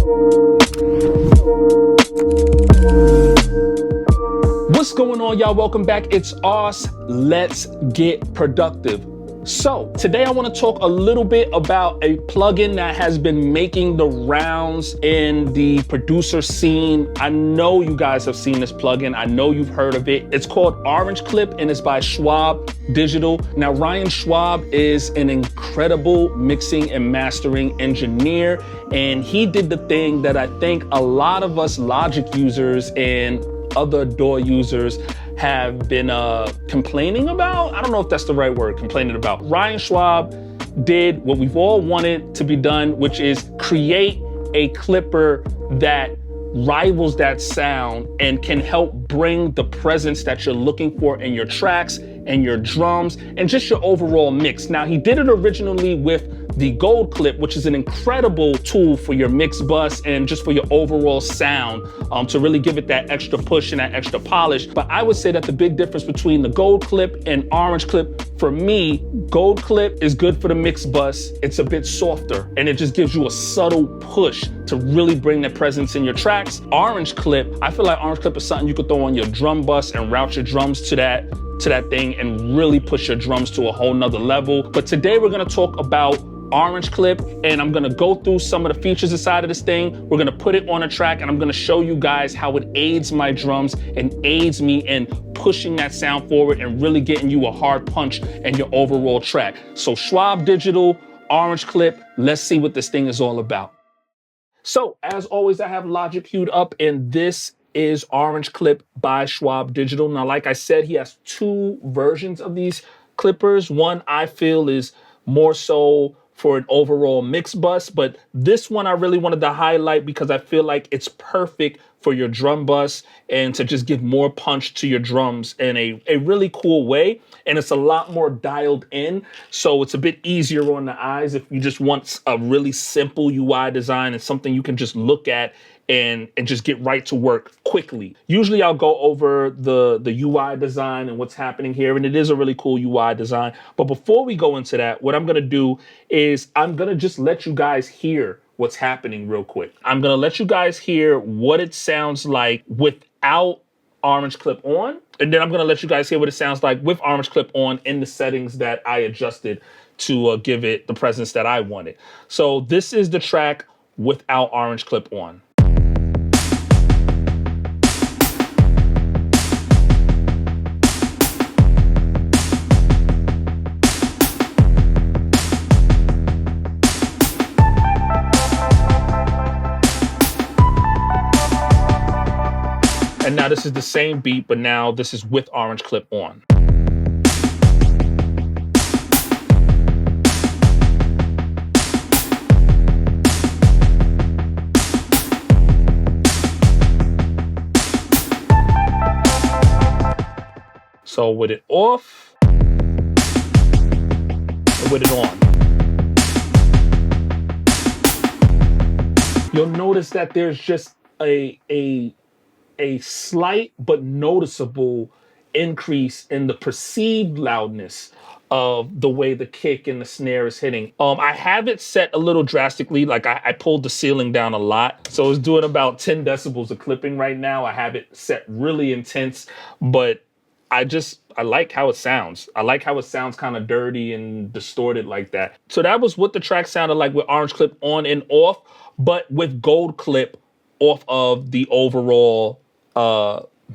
What's going on, y'all? Welcome back. It's Ars. Let's get productive. So today I want to talk a little bit about a plugin that has been making the rounds in the producer scene. I know you guys have seen this plugin. I know you've heard of it. It's called Orange Clip and it's by Schwabe Digital. Now, Ryan Schwabe is an incredible mixing and mastering engineer, and he did the thing that I think a lot of us Logic users and other DAW users have been complaining about. I don't know if that's the right word, complaining about. Ryan Schwabe did what we've all wanted to be done, which is create a clipper that rivals that sound and can help bring the presence that you're looking for in your tracks and your drums and just your overall mix. Now, he did it originally with the Gold Clip, which is an incredible tool for your mix bus and just for your overall sound, to really give it that extra push and that extra polish. But I would say that the big difference between the Gold Clip and Orange Clip, for me, Gold Clip is good for the mix bus. It's a bit softer and it just gives you a subtle push to really bring that presence in your tracks. Orange Clip, I feel like Orange Clip is something you could throw on your drum bus and route your drums to that thing and really push your drums to a whole nother level. But today we're gonna talk about Orange Clip, and I'm gonna go through some of the features inside of this thing. We're gonna put it on a track and I'm gonna show you guys how it aids my drums and aids me in pushing that sound forward and really getting you a hard punch in your overall track. So Schwabe Digital, Orange Clip, let's see what this thing is all about. So as always, I have Logic queued up, and this is Orange Clip by Schwabe Digital. Now, like I said, he has two versions of these clippers. One I feel is more so for an overall mix bus, but this one I really wanted to highlight because I feel like it's perfect for your drum bus and to just give more punch to your drums in a really cool way. And it's a lot more dialed in, so it's a bit easier on the eyes if you just want a really simple UI design and something you can just look at and just get right to work quickly. Usually I'll go over the UI design and what's happening here, and it is a really cool UI design. But before we go into that, what I'm gonna do is I'm gonna just let you guys hear what's happening real quick. I'm gonna let you guys hear what it sounds like without Orange Clip on, and then I'm gonna let you guys hear what it sounds like with Orange Clip on in the settings that I adjusted to give it the presence that I wanted. So this is the track without Orange Clip on. And now this is the same beat, but now this is with Orange Clip on. So with it off, and with it on. You'll notice that there's just a slight but noticeable increase in the perceived loudness of the way the kick and the snare is hitting. I have it set a little drastically, like I pulled the ceiling down a lot. So it's doing about 10 decibels of clipping right now. I have it set really intense, but I like how it sounds. I like how it sounds kind of dirty and distorted like that. So that was what the track sounded like with Orange Clip on and off, but with Gold Clip off of the overall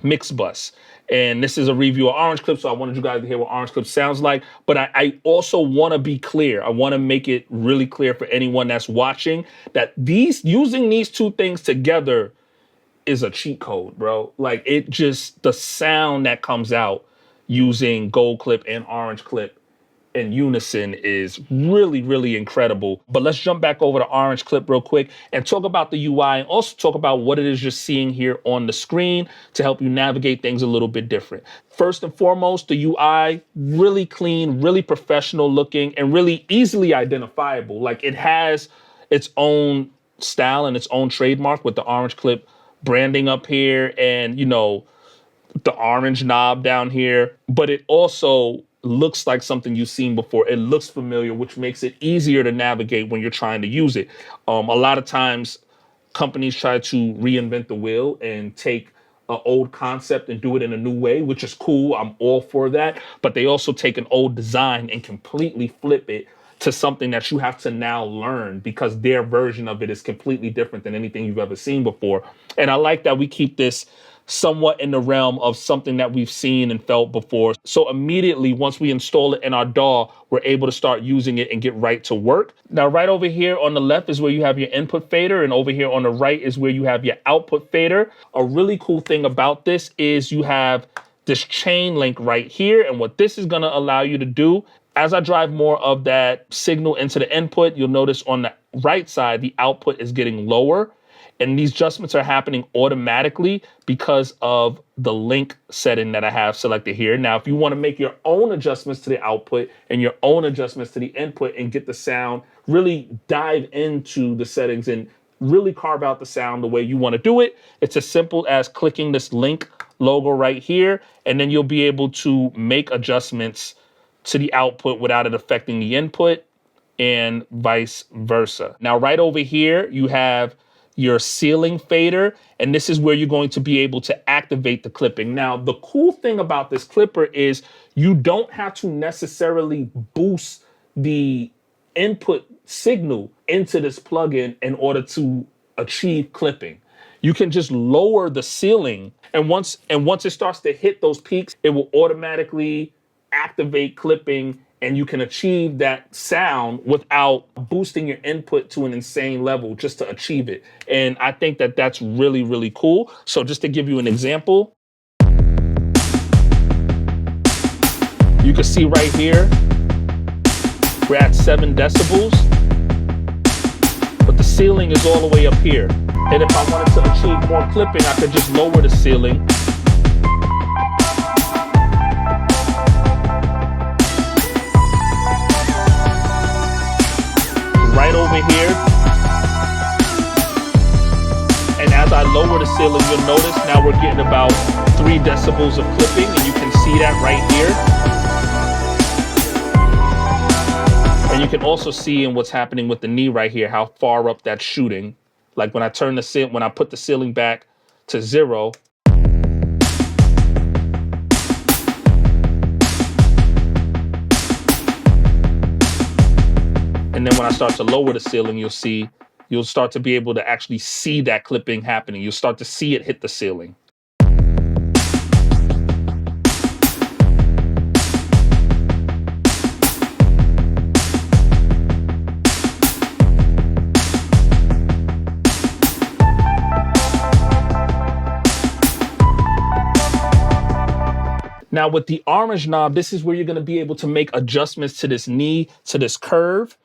mix bus. And this is a review of Orange Clip, so I wanted you guys to hear what Orange Clip sounds like. But I also want to be clear. I want to make it really clear for anyone that's watching that using these two things together is a cheat code, bro. Like, the sound that comes out using Gold Clip and Orange Clip in unison is really, really incredible. But let's jump back over to Orange Clip real quick and talk about the UI and also talk about what it is you're seeing here on the screen to help you navigate things a little bit different. First and foremost, the UI, really clean, really professional looking, and really easily identifiable. Like, it has its own style and its own trademark with the Orange Clip branding up here and, you know, the orange knob down here, but it also looks like something you've seen before. It looks familiar, which makes it easier to navigate when you're trying to use it. A lot of times companies try to reinvent the wheel and take an old concept and do it in a new way, which is cool. I'm all for that. But they also take an old design and completely flip it to something that you have to now learn because their version of it is completely different than anything you've ever seen before. And I like that we keep this somewhat in the realm of something that we've seen and felt before. So immediately, once we install it in our DAW, we're able to start using it and get right to work. Now, right over here on the left is where you have your input fader, and over here on the right is where you have your output fader. A really cool thing about this is you have this chain link right here. And what this is going to allow you to do, as I drive more of that signal into the input, you'll notice on the right side, the output is getting lower. And these adjustments are happening automatically because of the link setting that I have selected here. Now, if you want to make your own adjustments to the output and your own adjustments to the input and get the sound, really dive into the settings and really carve out the sound the way you want to do it. It's as simple as clicking this link logo right here, and then you'll be able to make adjustments to the output without it affecting the input and vice versa. Now, right over here, you have your ceiling fader, and this is where you're going to be able to activate the clipping. Now, the cool thing about this clipper is you don't have to necessarily boost the input signal into this plugin in order to achieve clipping. You can just lower the ceiling, and once it starts to hit those peaks, it will automatically activate clipping, and you can achieve that sound without boosting your input to an insane level just to achieve it. And I think that that's really, really cool. So just to give you an example, you can see right here, we're at 7 decibels, but the ceiling is all the way up here. And if I wanted to achieve more clipping, I could just lower the ceiling. Right over here. And as I lower the ceiling, you'll notice now we're getting about 3 decibels of clipping, and you can see that right here. And you can also see in what's happening with the knee right here, how far up that's shooting. Like when I put the ceiling back to 0, and then when I start to lower the ceiling, you'll start to be able to actually see that clipping happening. You'll start to see it hit the ceiling. Now with the orange knob, this is where you're going to be able to make adjustments to this knee, to this curve.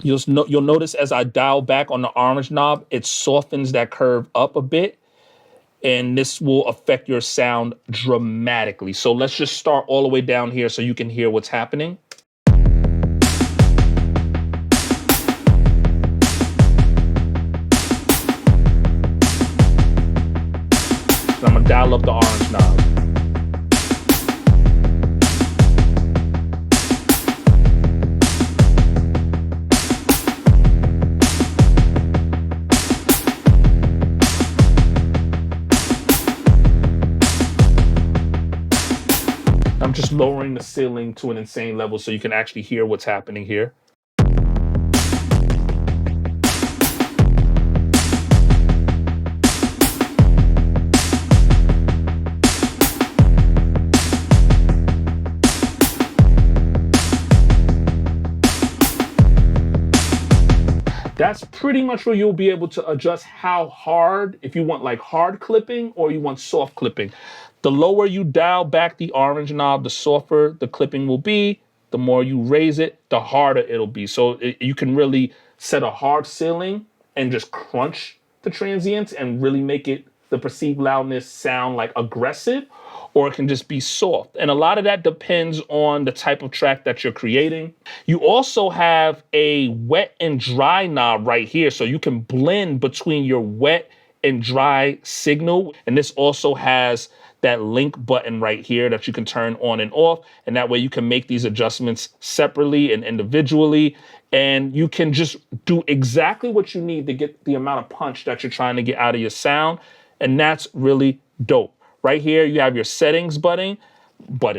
You'll notice as I dial back on the orange knob, it softens that curve up a bit, and this will affect your sound dramatically. So let's just start all the way down here so you can hear what's happening. So I'm gonna dial up the orange knob. I'm just lowering the ceiling to an insane level so you can actually hear what's happening here. That's pretty much where you'll be able to adjust how hard, if you want like hard clipping or you want soft clipping. The lower you dial back the orange knob, the softer the clipping will be. The more you raise it, the harder it'll be. So you can really set a hard ceiling and just crunch the transients and really make it, the perceived loudness, sound like aggressive, or it can just be soft. And a lot of that depends on the type of track that you're creating. You also have a wet and dry knob right here, so you can blend between your wet and dry signal. And this also has that link button right here that you can turn on and off. And that way you can make these adjustments separately and individually. And you can just do exactly what you need to get the amount of punch that you're trying to get out of your sound. And that's really dope. Right here, you have your settings button. I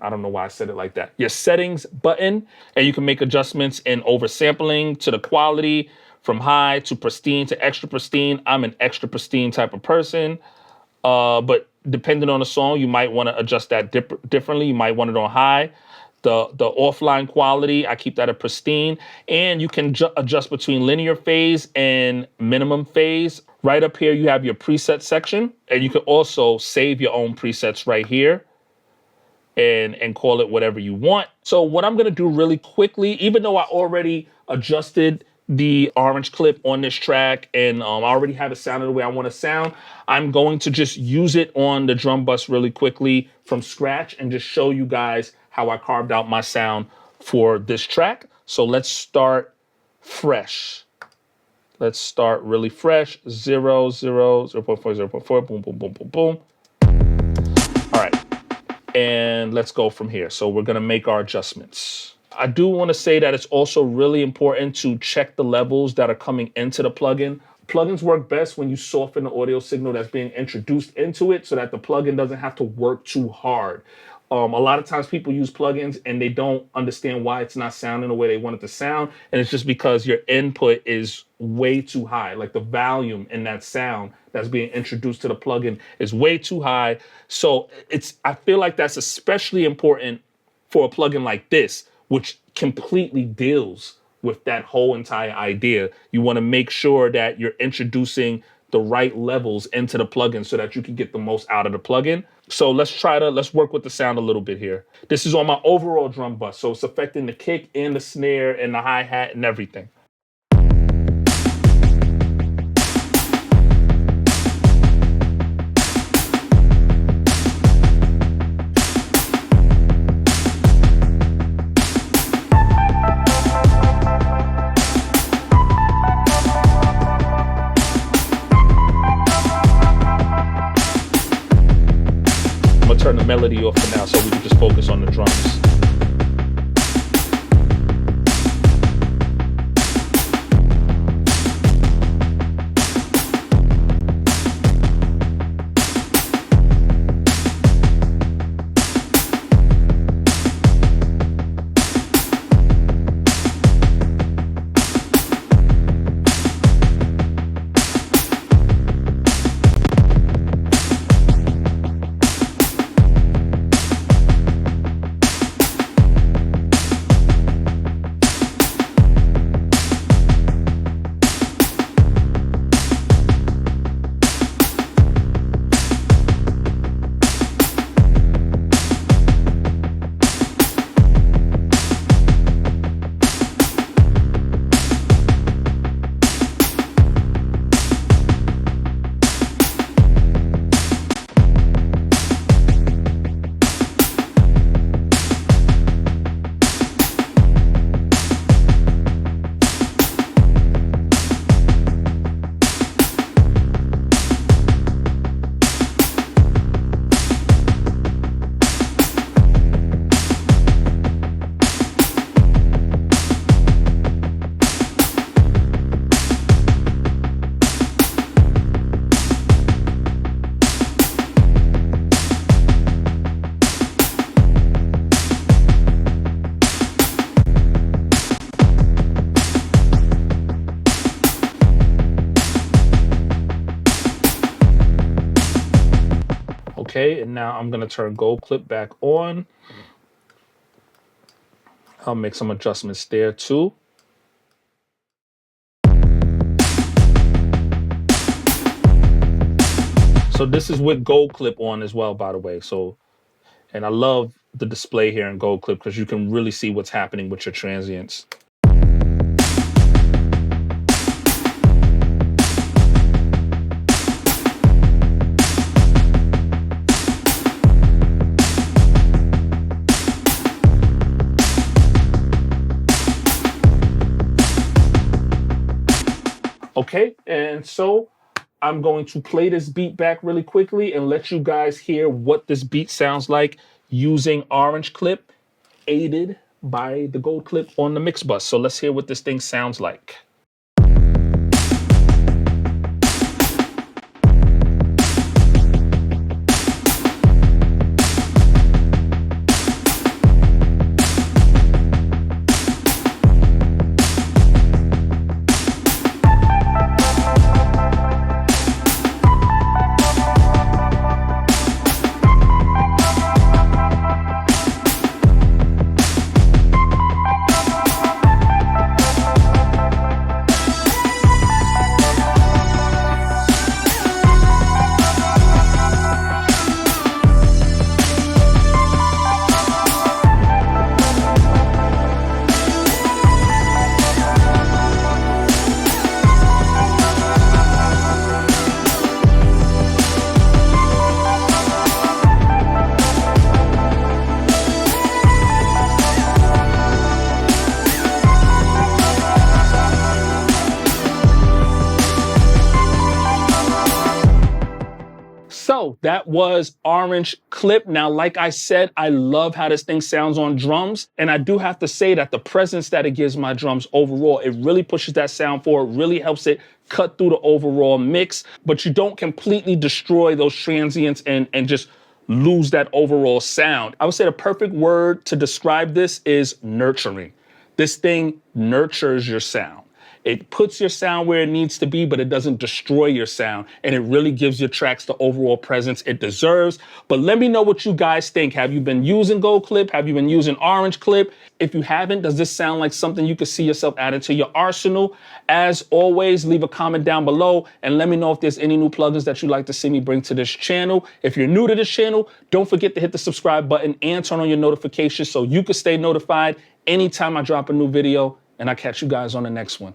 don't know why I said it like that. Your settings button, and you can make adjustments in oversampling to the quality, from high to pristine to extra pristine. I'm an extra pristine type of person. But depending on the song, you might want to adjust that differently. You might want it on high. The offline quality, I keep that at pristine. And you can adjust between linear phase and minimum phase. Right up here, you have your preset section. And you can also save your own presets right here and call it whatever you want. So what I'm going to do really quickly, even though I already adjusted the orange clip on this track and I already have it sounded the way I want to sound, I'm going to just use it on the drum bus really quickly from scratch and just show you guys how I carved out my sound for this track. So let's start fresh. Let's start really fresh. 0, 0, 0.4, 0.4, boom, boom, boom, boom, boom. All right. And let's go from here. So we're going to make our adjustments. I do want to say that it's also really important to check the levels that are coming into the plugin. Plugins work best when you soften the audio signal that's being introduced into it so that the plugin doesn't have to work too hard. A lot of times people use plugins and they don't understand why it's not sounding the way they want it to sound. And it's just because your input is way too high. Like the volume in that sound that's being introduced to the plugin is way too high. So I feel like that's especially important for a plugin like this, which completely deals with that whole entire idea. You want to make sure that you're introducing the right levels into the plugin so that you can get the most out of the plugin. So let's work with the sound a little bit here. This is on my overall drum bus, so it's affecting the kick and the snare and the hi-hat and everything. Turn the melody off for now so we can just focus on the drums. Okay, and now I'm gonna turn gold clip back on. I'll make some adjustments there too. So this is with gold clip on as well, by the way. So, and I love the display here in gold clip because you can really see what's happening with your transients. Okay, and so I'm going to play this beat back really quickly and let you guys hear what this beat sounds like using Orange Clip, aided by the gold clip on the mix bus. So let's hear what this thing sounds like. So that was Orange Clip. Now, like I said, I love how this thing sounds on drums. And I do have to say that the presence that it gives my drums overall, it really pushes that sound forward, really helps it cut through the overall mix. But you don't completely destroy those transients and just lose that overall sound. I would say the perfect word to describe this is nurturing. This thing nurtures your sound. It puts your sound where it needs to be, but it doesn't destroy your sound. And it really gives your tracks the overall presence it deserves. But let me know what you guys think. Have you been using Gold Clip? Have you been using Orange Clip? If you haven't, does this sound like something you could see yourself adding to your arsenal? As always, leave a comment down below and let me know if there's any new plugins that you'd like to see me bring to this channel. If you're new to this channel, don't forget to hit the subscribe button and turn on your notifications so you can stay notified anytime I drop a new video. And I'll catch you guys on the next one.